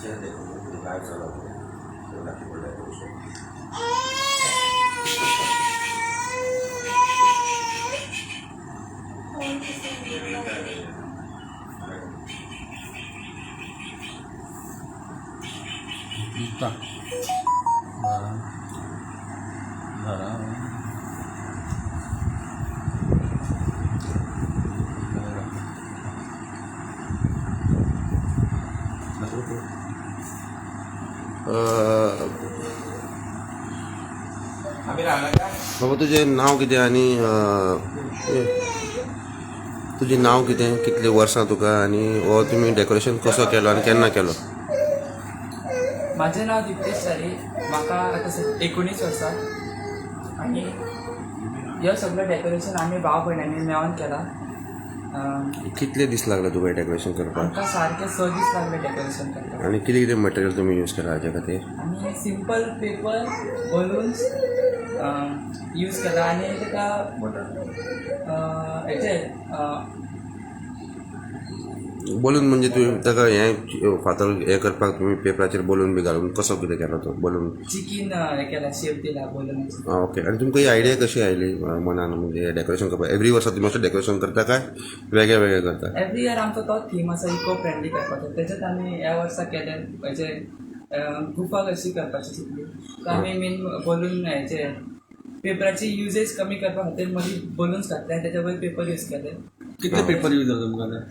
काय चालू बाबा तुझे नाव कितें आनी तुझे नाव कितें कितले वर्सां तुका आनी हो तुमी डेकोरेशन कसो केलो आनी केन्ना केलो? माझे नाव दिप्तेश सारी, म्हाका आतां 19 वर्सां आणि हे सगळं डेकोरेशन आम्ही भाव भयणांनी मेळून केला. कितले दीस लागले तुका डेकोरेशन करपाक? आमकां सारखे 6 दीस लागले डेकोरेशन करपाक. आनी कितें कितें मटेरियल तुमी यूज केला हाजे खातीर? आमी सिंपल पेपर, बलून्स यूज केला आनी ताका हेचे बलून म्हणजे तुवें ताका हें फातर हें करपाक तुमी पेपराचेर बलून बी घालून कसो कितें केलो तो बलून? चिकीन हे केला, शेप दिला बलून्स. ओके. आनी तुमकां ही आयडिया कशी आयली मनान म्हणजे डेकोरेशन करपाक? एवरी वर्सा तुमी अशें डेकोरेशन करता काय वेगळे वेगळे करता? एवरी इयर आमचो तो थीम आसा इको फ्रेंडली करपाचो. त्याच्यात आमी ह्या वर्सा केले हेचे गुफा कशी करपाची चिंतली. तर आमी मेन बलून हेचे पेपराची युजेस कमी करपा खातीर मदीं बलून्स घातले, त्याच्या वयर पेपर यूज केले. कितले पेपर यूज जालो तुमकां?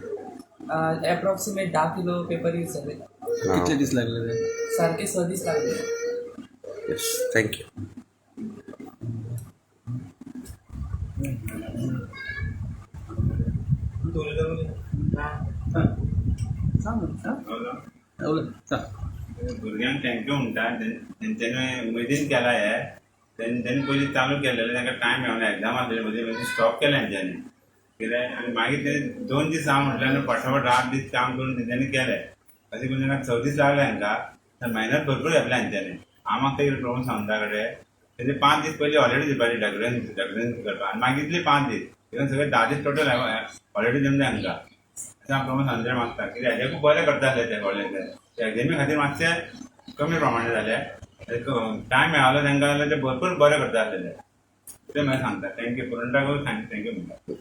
एप्रॉक्सिमेट 10 किलो पेपर यूज झाले. कितले दीस लागले ते? सारखे 6 दीस लागले. Yes, thank you. भुरग्यांक थँक्यू म्हणटा तेंच्यांनी उमेदीन केला हे. तेंच्यांनी पयलीं चालू केलेलें, तांकां टायम मेळना, एग्जाम आसलेली मदीं मदीं स्टॉप केलें तेंच्यांनी कित्याक. आनी मागीर ते 2 दीस हांव म्हटल्यार फटाफट 8 दीस काम करून तेंच्यांनी केलें. अशें करून तांकां 6 दीस लागले हांकां. मेहनत भरपूर घातली हांच्यांनी. हांव म्हाका तें पळोवन सांगता कडेन तेंचे 5 दीस पयलीं हॉलिडे दिवपाची डेकोरेशन करपाक आनी मागीर इतली 5 दीस इवन सगळे 10 दीस टोटल हॉलिडे दिवंक हांकां. अशें हांव प्रमोद सांगचें मागता कित्याक हेजे खूब बरें करताले ते कॉलेज एक्झामी खातीर मातशें कमी प्रमाणे जालें. टायम मेळालो तांकां जाल्यार ते भरपूर बरें करता आसलेले. ते म्हाका सांगता थँक्यू. पुरंटाक थँक्यू म्हणटा.